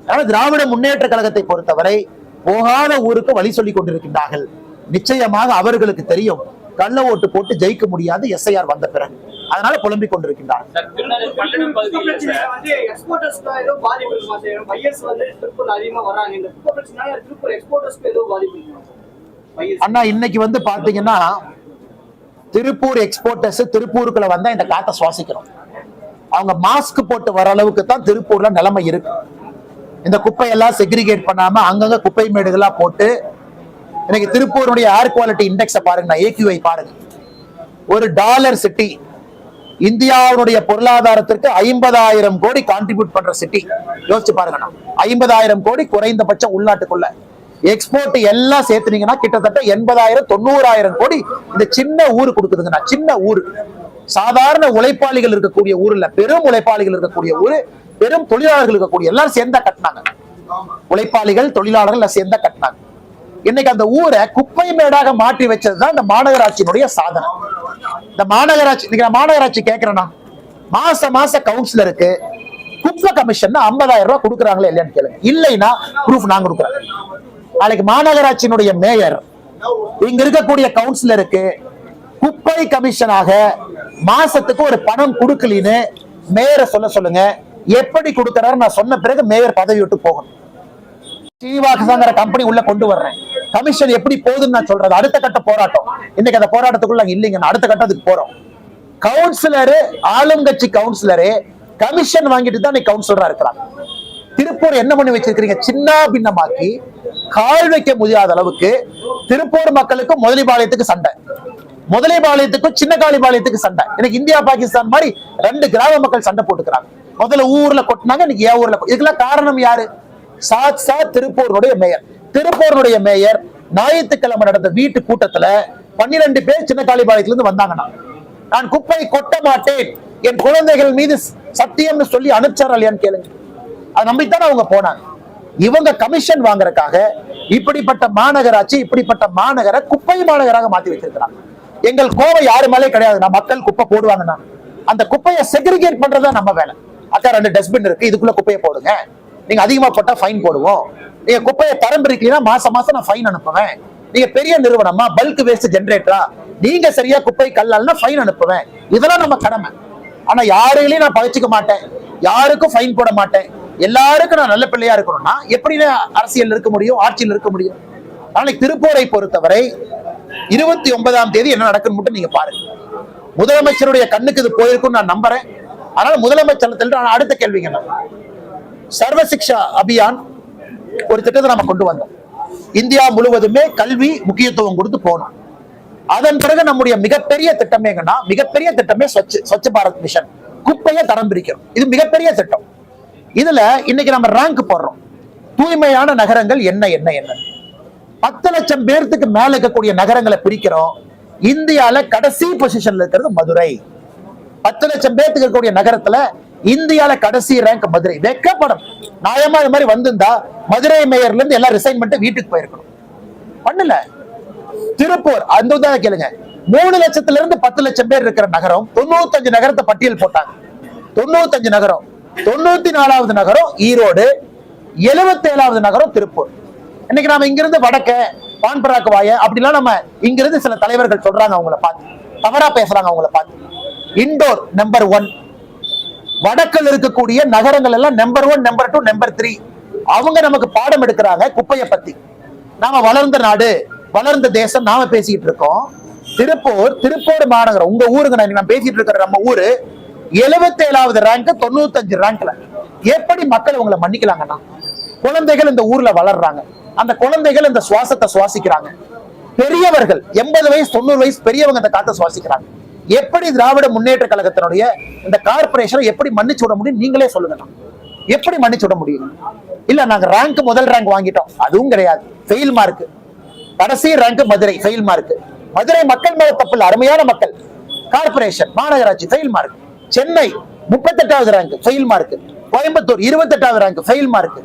அதனால திராவிட முன்னேற்ற கழகத்தை பொறுத்தவரை போகாத ஊருக்கு வழி சொல்லிக் கொண்டிருக்கின்றார்கள். நிச்சயமாக அவர்களுக்கு தெரியும் கள்ள ஓட்டு போட்டு ஜெயிக்க முடியாது எஸ்ஐஆர் வந்த பிறகு. அதனால புலம்பிக் கொண்டிருக்கின்றார். அண்ணா இன்னைக்கு வந்து பாத்தீங்கன்னா திருப்பூர் எக்ஸ்போர்ட்டர்ஸ் திருப்பூருக்குள்ள வந்தா இந்த காத்தை சுவாசிக்கிறோம். அவங்க மாஸ்க் போட்டு வர அளவுக்கு தான் திருப்பூர்ல நிலைமை இருக்கு. இந்த குப்பையெல்லாம் செக்ரிகேட் பண்ணாம அங்கங்க குப்பை மேடுகளா போட்டு இன்னைக்கு திருப்பூருடைய ஏர் குவாலிட்டி இண்டெக்ஸை பாருங்க, AQI பாருங்க. ஒரு டாலர் சிட்டி, இந்தியாவுடைய பொருளாதாரத்திற்கு 50,000 கோடி கான்ட்ரிபியூட் பண்ற சிட்டி. யோசிச்சு பாருங்க, 50,000 கோடி குறைந்தபட்சம் உள்நாட்டுக்குள்ள. எக்ஸ்போர்ட் எல்லாம் சேர்த்துனீங்கன்னா கிட்டத்தட்ட 80,000 90,000 கோடி இந்த சின்ன ஊரு கொடுக்குதுங்கண்ணா. சின்ன ஊரு, சாதாரண உழைப்பாளிகள் இருக்கக்கூடிய ஊர் இல்ல, பெரும் உழைப்பாளிகள் இருக்கக்கூடிய ஊரு, பெரும் தொழிலாளர்கள் இருக்கக்கூடிய எல்லாரும் சேர்ந்தா கட்டினாங்க. உழைப்பாளிகள் தொழிலாளர்கள் சேர்ந்தா கட்டினாங்க. இன்னைக்கு அந்த ஊரை குப்பை மேடாக மாற்றி வச்சதுதான் இந்த மாநகராட்சியினுடைய சாதனை. இந்த மாநகராட்சி இன்னைக்கு நான் மாநகராட்சி கேட்கிறேன்னா மாச கவுன்சிலருக்கு குப்பை கமிஷன் 50,000 ரூபாய் கொடுக்குறாங்களே இல்லையான்னு கேளுங்க. இல்லைன்னா ப்ரூஃப் நான் கொடுக்குறேன். நாளைக்கு மாநகராட்சியினுடைய மேயர் இங்க இருக்கக்கூடிய கவுன்சிலருக்கு குப்பை கமிஷனாக மாசத்துக்கு ஒரு பணம் கொடுக்கலின்னு மேயரை சொல்லுங்க. எப்படி கொடுக்கறாரு நான் சொன்ன பிறகு மேயர் பதவி விட்டு போகணும். ஸ்ரீனிவாசங்கிற கம்பெனி உள்ள கொண்டு வர்றேன். கமிஷன் எப்படி போகுதுன்னு நான் சொல்றது அடுத்த கட்ட போராட்டம். இன்னைக்கு அந்த போராட்டத்துக்குள்ள இல்லைங்க, அடுத்த கட்டத்துக்கு போறோம். கவுன்சிலரு, ஆளுங்கட்சி கவுன்சிலரு கமிஷன் வாங்கிட்டு தான் கவுன்சிலரா இருக்கிறாங்க. திருப்பூர் என்ன பண்ணி வச்சிருக்கீங்க? சின்ன பின்னமாக்கி கால் வைக்க முடியாத அளவுக்கு திருப்பூர் மக்களுக்கு முதலிபாளையத்துக்கு சண்டை, முதலிபாளையத்துக்கும் சின்ன காளிபாளையத்துக்கு சண்டை. எனக்கு இந்தியா பாகிஸ்தான் மாதிரி 2 கிராம மக்கள் சண்டை போட்டுக்கிறாங்க. முதல்ல ஊர்ல கொட்டினாங்க, இன்னைக்கு ஏன் ஊர்ல. இதுக்கெல்லாம் காரணம் யாரு? சாட்சா திருப்பூருடைய மேயர். திருப்பூருடைய மேயர் ஞாயிற்றுக்கிழமை நடந்த வீட்டு கூட்டத்துல 12 பேர் சின்ன காளிபாளையத்துல இருந்து வந்தாங்கன்னா, நான் குப்பை கொட்ட மாட்டேன், என் குழந்தைகள் மீது சத்தியம்னு சொல்லி அனுப்பிச்சார் இல்லையான்னு கேளுங்க. அதை நம்பித்தான் அவங்க போனாங்க. இவங்க கமிஷன் வாங்குறதுக்காக இப்படிப்பட்ட மாநகராட்சி, இப்படிப்பட்ட மாநகர குப்பை மாநகராக மாத்தி வச்சிருக்கிறாங்க. எங்கள் கோவை யாரு மேலே கிடையாது. நான் மக்கள் குப்பை போடுவாங்கன்னா அந்த குப்பையை செக்ரிகேட் பண்றதா நம்ம வேலை. அக்கா 2 டஸ்ட்பின் இருக்கு, இதுக்குள்ள குப்பையை போடுங்க. நீங்க அதிகமா போட்டா ஃபைன் போடுவோம். நீங்க குப்பையை தரம் பிரிக்கலன்னா மாசம் நான் ஃபைன் அனுப்புவேன். நீங்க பெரிய நிறுவனமா, பல்க் வேஸ்ட் ஜெனரேட்டரா, நீங்க சரியா குப்பை கல்லால்னா ஃபைன் அனுப்புவேன். இதெல்லாம் நம்ம கடமை. ஆனா யாரையும் நான் பகிச்சுக்க மாட்டேன், யாருக்கும் ஃபைன் போட மாட்டேன். எல்லாருக்கும் நான் நல்ல பிள்ளையா இருக்கணும்னா எப்படி அரசியல் இருக்க முடியும், ஆட்சியில் இருக்க முடியும்? நாளைக்கு திருப்பூரை பொறுத்தவரை 29ஆம் தேதி என்ன நடக்குன்னு மட்டும் நீங்க பாருங்க. முதலமைச்சருடைய கண்ணுக்கு இது போயிருக்கும் நான் நம்புறேன். அதனால முதலமைச்சர் அடுத்த கேள்விங்க, சர்வ சிக்ஷா அபியான் ஒரு திட்டத்தை நம்ம கொண்டு வந்தோம். இந்தியா முழுவதுமே கல்வி முக்கியத்துவம் கொடுத்து போனோம். அதன் பிறகு நம்முடைய மிகப்பெரிய திட்டமே மிகப்பெரிய திட்டமே ஸ்வச்ச பாரத் மிஷன், குப்பையை தரம் பிரிக்கிறோம். இது மிகப்பெரிய திட்டம். இதுல இன்னைக்கு நம்ம ரேங்க் போடுறோம். தூய்மையான நகரங்கள் என்ன 10 லட்சம் பேர்த்துக்கு மேல இருக்கக்கூடிய நகரங்களை பிரிக்கிறோம். இந்தியால கடைசி பொசிஷன்ல இருக்கிறது மதுரை. 10 லட்சம் பேர்த்துக்கு இருக்கக்கூடிய நகரத்துல இந்தியால கடைசி ரேங்க் மதுரை. வெக்கப்படும். நியாயமா இது மாதிரி வந்திருந்தா மதுரை மேயர்ல இருந்து எல்லாம் ரிசைன் பண்ணிட்டு வீட்டுக்கு போயிருக்கணும். பண்ணல. திருப்பூர் அந்த கேளுங்க, 3 லட்சத்துல இருந்து 10 லட்சம் பேர் இருக்கிற நகரம் 95 நகரத்தை பட்டியல் போட்டாங்க. 95 நகரம். 94வது நகரம் ஈரோடு, 77வது நகரம் திருப்பூர். இன்னைக்கு நாம இங்கிருந்து வடக்க பான்பராக்கு வாய அப்படிலாம் நம்ம இங்கிருந்து சில தலைவர்கள் சொல்றாங்க, அவங்கள பார்த்து தவறா பேசுறாங்க. அவங்கள பார்த்து இண்டோர் நம்பர் 1, வடக்கில் இருக்கக்கூடிய நகரங்கள் எல்லாம் நம்பர் 1, நம்பர் 2, நம்பர் 3. அவங்க நமக்கு பாடம் எடுக்கிறாங்க குப்பையை பத்தி. நாம வளர்ந்த நாடு, வளர்ந்த தேசம் நாம பேசிட்டு இருக்கோம். திருப்பூர் மாநகரம் உங்க ஊருங்க, நான் பேசிட்டு இருக்கிற நம்ம ஊரு 77வது ரேங்க், 95 ரேங்க்ல. எப்படி மக்கள் உங்களை மன்னிக்கலாங்கன்னா, குழந்தைகள் இந்த ஊர்ல வளர்றாங்க, அந்த குழந்தைகள் இந்த சுவாசத்தை சுவாசிக்கிறாங்க. பெரியவர்கள் 80 வயசு 90 வயசு பெரியவங்க இந்த காத்தை சுவாசிக்கிறாங்க. எப்படி திராவிட முன்னேற்ற கழகத்தினுடைய இந்த கார்பரேஷனை எப்படி மன்னிச்சு விட முடியும்? நீங்களே சொல்லுங்க. எப்படி மன்னிச்சு விட முடியும்? இல்ல நாங்க ரேங்க் முதல் ரேங்க் வாங்கிட்டோம், அதுவும் கிடையாது. Fail mark. கடைசி rank Madurai, fail mark. Madurai மக்கள் மேல தப்பு இல்ல, அருமையான மக்கள். கார்பரேஷன் மாநகராட்சி ஃபெயில் மார்க். சென்னை 38வது ரேங்க், ஃபெயில் மார்க். கோயம்புத்தூர் 28வது ரேங்க், ஃபெயில் மார்க்.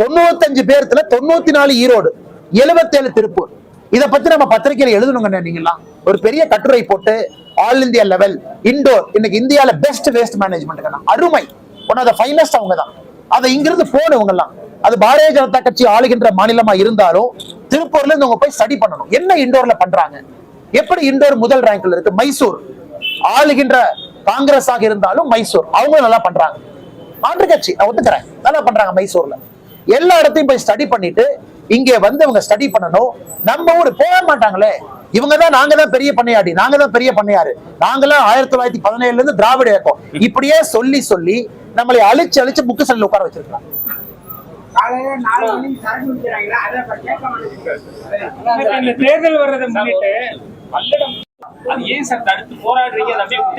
95 பேர்த்துல 94 ஈரோடு, 77 திருப்பூர். இதை பத்தி நம்ம பத்திரிகையில எழுதணுங்க. நீங்களாம் ஒரு பெரிய கட்டுரை போட்டு ஆல் இந்தியா லெவல் இண்டோர் இன்னைக்கு இந்தியால பெஸ்ட் வேஸ்ட் மேனேஜ்மெண்ட் அருமை, ஒன் ஆஃப் தி ஃபைனஸ்ட் அவங்க தான். அதை இங்கிருந்து போனவங்க எல்லாம் அது பாரதிய ஜனதா கட்சி ஆளுகின்ற மாநிலமா இருந்தாலும் திருப்பூர்ல இருந்து அவங்க போய் ஸ்டடி பண்ணணும். என்ன இண்டோர்ல பண்றாங்க, எப்படி இண்டோர் முதல் ரேங்க்ல இருக்கு. மைசூர் ஆளுகின்ற காங்கிரஸ் ஆக இருந்தாலும் மைசூர் அவங்க நல்லா பண்றாங்க. மாற்று கட்சி நான் ஒத்துக்கிறேன், நல்லா பண்றாங்க மைசூர்ல. எல்லா இடத்தையும் போய் ஸ்டடி பண்ணிட்டு இங்கே வந்து அவங்க ஸ்டடி பண்ணணும். நம்ம ஊர் போக மாட்டாங்களே, இவங்கதான் நாங்க தான் பெரிய பண்ணையாடி, நாங்க தான் பெரிய பண்ணையாரு, நாங்களாம் 1917 இருந்து திராவிட இயக்கம் இப்படியே சொல்லி சொல்லி நம்மளை அழிச்சு அழிச்சு புக்கு சல்ல உட்கார வச்சிருக்காங்க. இந்த தேர்தல் வர்றதை முன்னிட்டு அது ஏன் சார் தடுத்து போராடுறீங்க?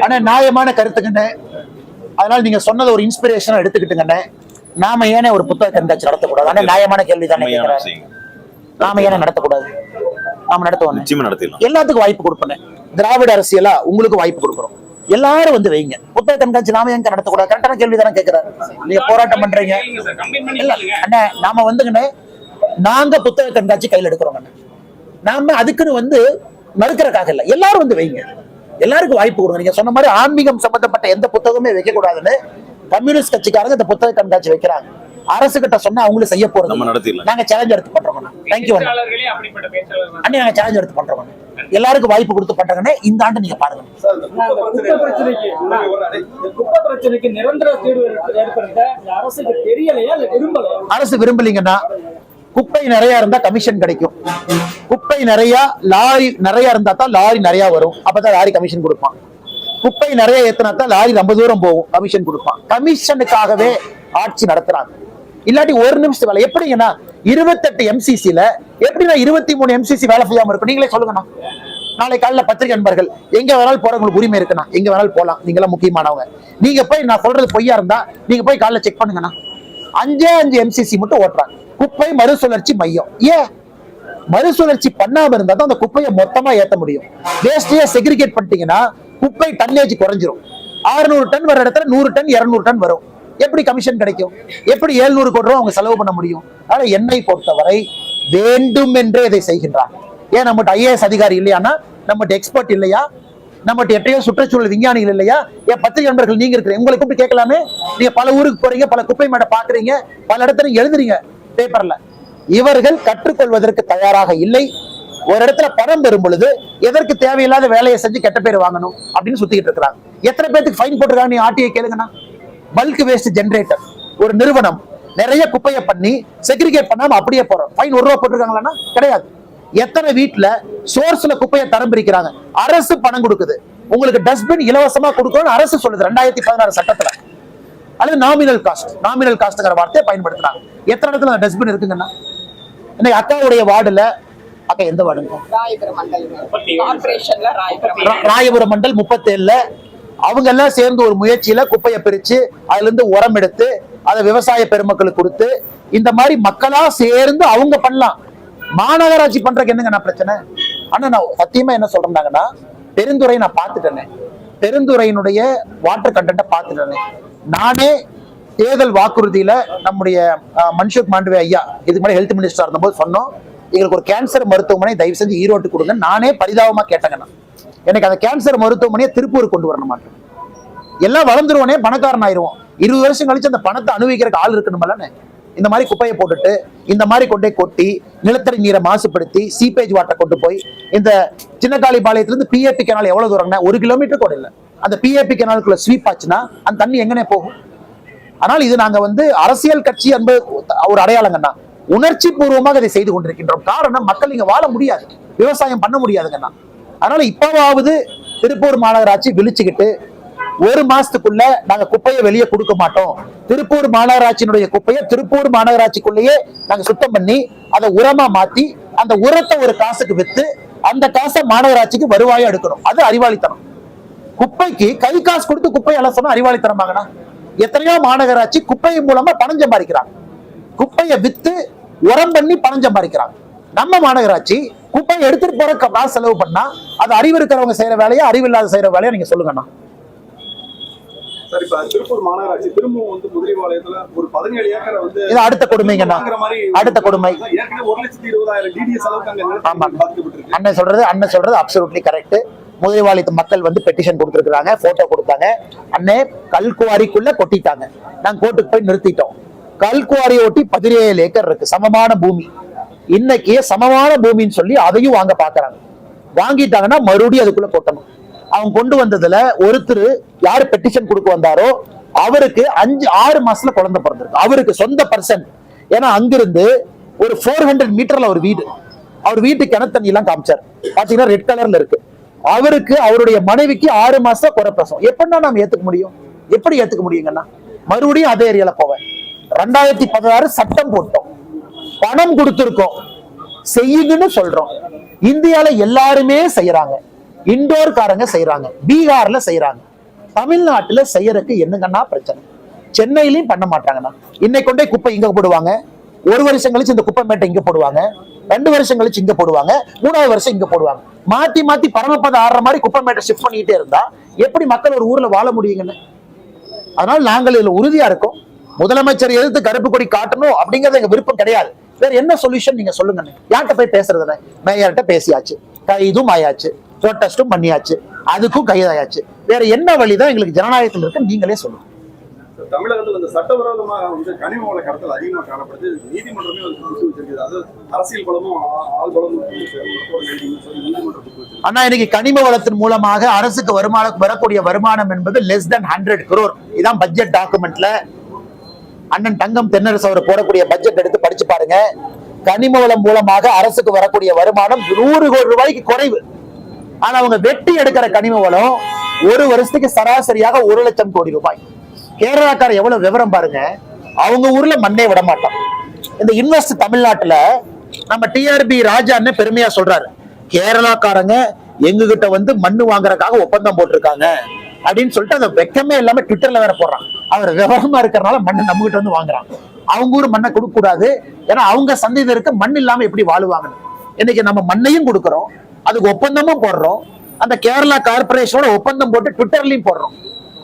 ஆனா நியாயமான கருத்துக்குன்னு, அதனால நீங்க சொன்னது ஒரு இன்ஸ்பிரேஷனா எடுத்துக்கிட்டுங்கண்ணே. நாம ஏனே ஒரு புத்தக கண்காட்சி நடத்தக்கூடாது? ஆனா நியாயமான கேள்வி தானே கேட்கிறாரு. நாம ஏனே நடத்தக்கூடாது? நாம நடத்துவோம், எல்லாத்துக்கும் வாய்ப்பு கொடுப்பேன். திராவிட அரசியலா உங்களுக்கு வாய்ப்பு கொடுக்குறோம், எல்லாரும் வந்து வைங்க. புத்தக கண்காட்சி நாம எங்க நடத்தக்கூடாது? கரெக்டான கேள்வி தானே கேட்கிறாரு. நீங்க போராட்டம் பண்றீங்க இல்ல அண்ணே, நாம வந்துங்கண்ணே நாங்க புத்தக கண்காட்சி கையில் எடுக்கிறோம். நாம அதுக்குன்னு வந்து மறுக்கிறக்காக இல்ல, எல்லாரும் வந்து வைங்க, எல்லாருக்கும் வாய்ப்பு கொடுங்க. நீங்க சொன்ன மாதிரி ஆன்மீகம் சம்பந்தப்பட்ட எந்த புத்தகமே வைக்க கூடாதுன்னு கம்யூனிஸ்ட் கட்சிக்காரங்க இந்த புத்தக கண்காட்சி வைக்கிறாங்க. அரசு கிட்ட சொன்னா அவங்களும் செய்ய போறது. நாங்க சேலஞ்ச் எடுத்து பண்றோம். தேங்க்யூ அண்ணே, நாங்க சேலஞ்ச் எடுத்து பண்றோம். எல்லாருக்கும் வாய்ப்பு கொடுத்து பண்றாங்கன்னு இந்த ஆண்டு நீங்க பாருங்க. பிரச்சனைக்கு நிரந்தர தீர்வு ஏற்படுத்த அரசுக்கு தெரியலையா இல்ல விரும்பலையா? அரசு விரும்பலீங்கன்னா குப்பை நிறைய இருந்தா கமிஷன் கிடைக்கும். குப்பை நிறைய லாரி நிறைய இருந்தா தான் லாரி நிறைய வரும், அப்பதான் லாரி கமிஷன் கொடுப்பான். குப்பை நிறைய ஏத்தினா தான் லாரி ரொம்ப தூரம் போகும், கமிஷன் கொடுப்பான். கமிஷனுக்காகவே ஆட்சி நடத்துறாங்க. இல்லாட்டி ஒரு நிமிஷம் வேலை எப்படிங்கன்னா 28 MCCல எப்படின்னா 23 MCC வேலை செய்யாம இருக்கும்? நீங்களே சொல்லுங்கண்ணா. நாளை காலையில பத்திரிகை நண்பர்கள் எங்க வேணாலும் போற உங்களுக்கு உரிமை இருக்குண்ணா, எங்க வேணாலும் போலாம், நீங்க எல்லாம் முக்கியமானவங்க. நீங்க போய் நான் சொல்றது பொய்யா இருந்தா நீங்க போய் காலைல செக் பண்ணுங்கண்ணா. 5 MCC மட்டும் ஓட்டுறாங்க. குப்பை மறுசுழற்சி மையம். ஏன் மறுசுழற்சி பண்ணாம இருந்தா தான் அந்த குப்பையை மொத்தமா ஏத்த முடியும். வேஸ்டையே செக்ரிகேட் பண்ணிட்டீங்கன்னா குப்பை டன்னேஜ் குறைஞ்சிரும். 600 டன் வர இடத்துல 100 டன் 200 டன் வரும். எப்படி கமிஷன் கிடைக்கும்? எப்படி 700 கோடி ரூபாய் அவங்க செலவு பண்ண முடியும்? ஆனா என்னை பொறுத்தவரை வேண்டும் என்றே இதை செய்கின்றாங்க. ஏன் நம்மகிட்ட IAS அதிகாரி இல்லையானா, நம்மகிட்ட எக்ஸ்பர்ட் இல்லையா, நம்மகிட்ட எட்டையோ சுற்றுச்சூழல் விஞ்ஞானிகள் இல்லையா? ஏன் பத்திரிகை நண்பர்கள் நீங்க இருக்கிறீங்க, உங்களை கூப்பிட்டு கேட்கலாமே. நீங்க பல ஊருக்கு போறீங்க, பல குப்பை மேடை பாக்குறீங்க, பல இடத்துல எழுதுறீங்க பேப்பர்ல. இவர்கள் கற்றுக்கொள்வதற்கு தயாராக இல்லை. ஒரு இடத்துல பணம் பெறும் பொழுது எதற்கு தேவையில்லாத வேலையை செஞ்சு கெட்ட பேர் வாங்கணும் அப்படின்னு சுத்திக்கிட்டு இருக்காங்க. எத்தனை பேருக்கு ஃபைன் போட்டுருக்காங்க? நீ ஆர்டிஐ கேளுங்கண்ணா. பல்க் வேஸ்ட் ஜெனரேட்டர் ஒரு நிறுவனம் நிறைய குப்பையை பண்ணி செக்ரிகேட் பண்ணாம அப்படியே போறோம். ஃபைன் 1 ரூபா போட்டிருக்காங்களா? கிடையாது. எத்தனை வீட்டுல சோர்ஸ்ல குப்பையை தரம் பிரிக்கிறாங்க? அரசு பணம் கொடுக்குது. உங்களுக்கு டஸ்ட்பின் இலவசமா கொடுக்கணும்னு அரசு சொல்லுது 2016 சட்டத்துல. அல்லது நாமினல் காஸ்ட்ங்கிற வார்த்தையை பயன்படுத்துறாங்க. எத்தனை இடத்துல டஸ்ட்பின் இருக்குங்கன்னா? இன்னைக்கு அக்காவுடைய வார்டுல, அக்கா எந்த வார்டுங்க? ராயபுரம் மண்டல் 37ல அவங்க எல்லாம் சேர்ந்து ஒரு முயற்சியில குப்பையை பிரிச்சு அதுல இருந்து உரம் எடுத்து அதை விவசாய பெருமக்களுக்கு கொடுத்து இந்த மாதிரி மக்களா சேர்ந்து அவங்க பண்ணலாம். மாநகராட்சி பண்றதுக்கு என்னங்க நான் பிரச்சனை? ஆனா நான் சத்தியமா என்ன சொல்றேன்னாங்கன்னா, பெருந்துறை நான் பார்த்துட்டேனே, பெருந்துறையினுடைய வாட்டர் கண்டென்ட்டை பார்த்துட்டேனே. நானே தேர்தல் வாக்குறுதியில நம்முடைய மன்சுக் மாண்டவியா ஐயா இதுக்கு முன்னாடி ஹெல்த் மினிஸ்டர் இருந்தபோது சொன்னோம், எங்களுக்கு ஒரு கேன்சர் மருத்துவமனை தயவு செஞ்சு ஈரோட்டு கொடுங்க. நானே பரிதாபமா கேட்டேங்கண்ணா, எனக்கு அந்த கேன்சர் மருத்துவமனையை திருப்பூர் கொண்டு வரணும் மாட்டேன். எல்லாம் வளர்ந்துருவோனே, பணக்காரன் ஆயிடுவோம். 20 வருஷம் கழிச்சு அந்த பணத்தை அனுபவிக்கிறதுக்கு ஆள் இருக்கணும்ல. இந்த மாதிரி குப்பையை போட்டுட்டு இந்த மாதிரி கொண்டே கொட்டி நிலத்தடி நீரை மாசுபடுத்தி சீப்பேஜ் வாட்டர் கொண்டு போய் இந்த சின்னக்காளிபாளையத்திலிருந்து PAP கெனால் எவ்வளவு தூரம்னா 1 கிலோமீட்டர் கூட இல்லை. அந்த PAP கெனாலுக்குள்ள ஸ்வீப் ஆச்சுன்னா அந்த தண்ணி எங்கனே போகும்? ஆனால் இது நாங்க வந்து அரசியல் கட்சி என்பது ஒரு அடையாளங்கண்ணா. உணர்ச்சி பூர்வமாக இதை செய்து கொண்டிருக்கின்றோம். காரணம், மக்கள் இங்க வாழ முடியாது, விவசாயம் பண்ண முடியாதுங்கண்ணா. அதனால இப்பவாவது திருப்பூர் மாநகராட்சி விழிச்சுக்கிட்டு 1 மாசத்துக்குள்ள நாங்க குப்பையை வெளியே கொடுக்க மாட்டோம், திருப்பூர் மாநகராட்சியினுடைய குப்பையை திருப்பூர் மாநகராட்சிக்குள்ளேயே நாங்க சுத்தம் பண்ணி அதை உரமா மாத்தி அந்த உரத்தை ஒரு காசுக்கு வித்து அந்த காசை மாநகராட்சிக்கு வருவாயா எடுக்கணும். அது அறிவாளித்தனம். குப்பைக்கு கை காசு கொடுத்து குப்பை அலசணும் அறிவாளித்தனமாகனா? எத்தனையோ மாநகராட்சி குப்பை மூலமா பணம் சம்பாதிக்கிறாங்க, குப்பையை வித்து உரம் பண்ணி பணம் சம்பாதிக்கிறாங்க. நம்ம மாநகராட்சி குப்பையை எடுத்துட்டு போற காசு செலவு பண்ணா அது அறிவு இருக்கிறவங்க செய்யற வேலையா அறிவில்லாத செய்யற வேலையா? நீங்க சொல்லுங்கண்ணா. சார், இப்ப திருப்பூர் மாநகராட்சி திரும்பவும் வந்து முதலிபாளையத்துல ஒரு 17 ஏக்கரை வந்து இது அடுத்த கொடுமைங்கண்ணா, அடுத்த கொடுமை. ஏற்கனவே 1,20,000 DDS அளவுக்கு அங்க பாதிக்கப்பட்டிருக்கு. அண்ணன் சொல்றது அப்சல்யூட்லி கரெக்ட். முதலிபாளையத்து மக்கள் வந்து பெட்டிஷன் கொடுத்துருக்காங்க, போட்டோ கொடுத்தாங்க. அண்ணே கல்குவாரிக்குள்ள கொட்டிட்டாங்க, நாங்க கோர்ட்டுக்கு போய் நிறுத்திட்டோம். கல்குவாரியை ஒட்டி 17 ஏக்கர் இருக்கு, சமமான பூமி. இன்னைக்கு சமமான பூமின்னு சொல்லி அதையும் வாங்க பாக்குறாங்க. வாங்கிட்டாங்கன்னா மறுபடியும் அதுக்குள்ள கொட்டணும். அவங்க கொண்டு வந்ததுல ஒருத்தர் யாரு பெட்டிஷன் கொடுக்க வந்தாரோ அவருக்கு 5-6 மாசத்துல குழந்தை பிறந்திருக்கு. அவருக்கு சொந்த பர்சன். ஏன்னா அங்கிருந்து ஒரு 400 மீட்டர்ல ஒரு வீடு, அவர் வீட்டு கிணத்து தண்ணி எல்லாம் காமிச்சார். பாத்தீங்கன்னா ரெட் கலர்ல இருக்கு. அவருக்கு அவருடைய மனைவிக்கு 6 மாசம் குறைப்பிரசவம். எப்படின்னா நாம ஏத்துக்க முடியும்? எப்படி ஏத்துக்க முடியுங்கன்னா மறுபடியும் அதே ஏரியால போவேன். 2016 சட்டம் போட்டோம், பணம் கொடுத்திருக்கோம், செய்யுங்கன்னு சொல்றோம். இந்தியால எல்லாருமே செய்யறாங்க. இண்டோர் காரங்க செய்யறாங்க, பீகார்ல செய்யறாங்க. தமிழ்நாட்டுல செய்யறதுக்கு என்னங்கன்னா பிரச்சனை? சென்னையிலயும் பண்ண மாட்டாங்கண்ணா. இன்னைக்கு கொண்டே குப்பை இங்க போடுவாங்க, 1 வருஷம் கழிச்சு இந்த குப்பை மேட்டை இங்க போடுவாங்க, 2 வருஷம் கழிச்சு இங்க போடுவாங்க, 3வது வருஷம் இங்க போடுவாங்க. மாத்தி மாத்தி பரமபதம் ஆடுற மாதிரி குப்பை மேட்டை ஷிஃப்ட் பண்ணிட்டே இருந்தா எப்படி மக்கள் ஒரு ஊர்ல வாழ முடியுங்கன்னு? அதனால நாங்கள் இதுல உறுதியா இருக்கோம். முதலமைச்சர் எதிர்த்து கருப்பு கொடி காட்டணும் அப்படிங்கறது எங்க விருப்பம் கிடையாது. வேற என்ன சொல்யூஷன் நீங்க சொல்லுங்க. யார்கிட்ட போய் பேசுறது? மேயர்கிட்ட பேசியாச்சு, கைதும் ஆயாச்சு, ப்ரொட்டஸ்டும் பண்ணியாச்சு, அதுக்கும் கைதாயாச்சு. வேற என்ன வழிதான் எங்களுக்கு ஜனநாயகத்தில் இருக்கு? நீங்களே சொல்லுங்க. தமிழகத்தில் இந்த சட்டவிரோதமாக கனிம வள கடத்தல் அதிகமாக காணப்படுது. நீதிமன்றமே குத்து வச்சிருக்குது. அது அரசியல் பலமும் ஆள் பலமும் நீதிமன்றம். ஆனா இன்னைக்கு கனிம வளத்தின் மூலமாக அரசுக்கு வரக்கூடிய வருமானம் என்பது less than 100 crore. இதான் பட்ஜெட் டாக்குமெண்ட்ல அண்ணன் தங்கம் தென்னரசு அவர் போடக்கூடிய பட்ஜெட் எடுத்து படிச்சு பாருங்க. கனிம வளம் மூலமாக அரசுக்கு வரக்கூடிய வருமானம் 100 கோடி ரூபாய்க்கு குறைவு. ஆனா அவங்க வெட்டி எடுக்கிற கனிம வளம் ஒரு வருஷத்துக்கு சராசரியாக 1 லட்சம் கோடி ரூபாய். கேரளாக்கார எவ்வளவு விவரம் பாருங்க. அவங்க ஊர்ல மண்ணே விட மாட்டோம். இந்த இன்வெஸ்ட் தமிழ்நாட்டுல நம்ம டிஆர்பி ராஜான்னு பெருமையா சொல்றாரு. கேரளாக்காரங்க எங்க கிட்ட வந்து மண்ணு வாங்குறதுக்காக ஒப்பந்தம் போட்டிருக்காங்க அப்படின்னு சொல்லிட்டு அந்த வெக்கமே இல்லாம ட்விட்டர்ல வேற போடுறான். அவர் விவரமா இருக்கிறனால மண்ணை நம்ம கிட்ட வந்து வாங்குறான். அவங்க ஊர் மண்ணை கொடுக்க கூடாது, ஏன்னா அவங்க சந்ததியினருக்கு மண் இல்லாம எப்படி வாழுவாங்க. இன்னைக்கு நம்ம மண்ணையும் கொடுக்கறோம், அதுக்கு ஒப்பந்தமும் போடுறோம். அந்த கேரளா கார்பரேஷனோட ஒப்பந்தம் போட்டு ட்விட்டர்லயும் போடுறோம்.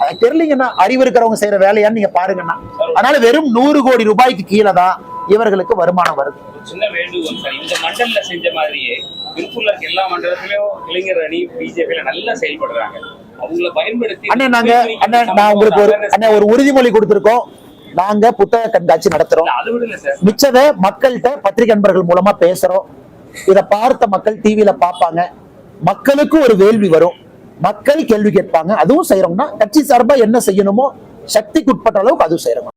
அது தெரியலீங்கன்னா அறிவு இருக்கிறவங்க செய்யற வேலையான்னு நீங்க பாருங்கன்னா. அதனால வெறும் 100 கோடி ரூபாய்க்கு கீழே தான் இவர்களுக்கு வருமானம் வருது. சின்ன வேண்டுகோள் சார், இந்த மண்டல செஞ்ச மாதிரியே திருப்பூர்ல இருக்க எல்லா மண்டலத்திலயும் இளைஞர் அணி பிஜேபியில நல்லா செயல்படுறாங்க. அவங்களை பயன்படுத்தி நான் உங்களுக்கு ஒரு உறுதிமொழி கொடுத்திருக்கோம். நாங்க புத்தக கண்காட்சி நடத்துறோம். அது விடல சார், மிச்சத மக்கள்கிட்ட பத்திரிகை நண்பர்கள் மூலமா பேசுறோம். இத பார்த்த மக்கள் டிவியில பார்ப்பாங்க. மக்களுக்கு ஒரு வேள்வி வரும், மக்கள் கேள்வி கேட்பாங்க. அதுவும் செய்யறோம்னா கட்சி சார்பா என்ன செய்யணுமோ சக்திக்கு உட்பட்ட அளவுக்கு அதுவும் செய்யறோம்.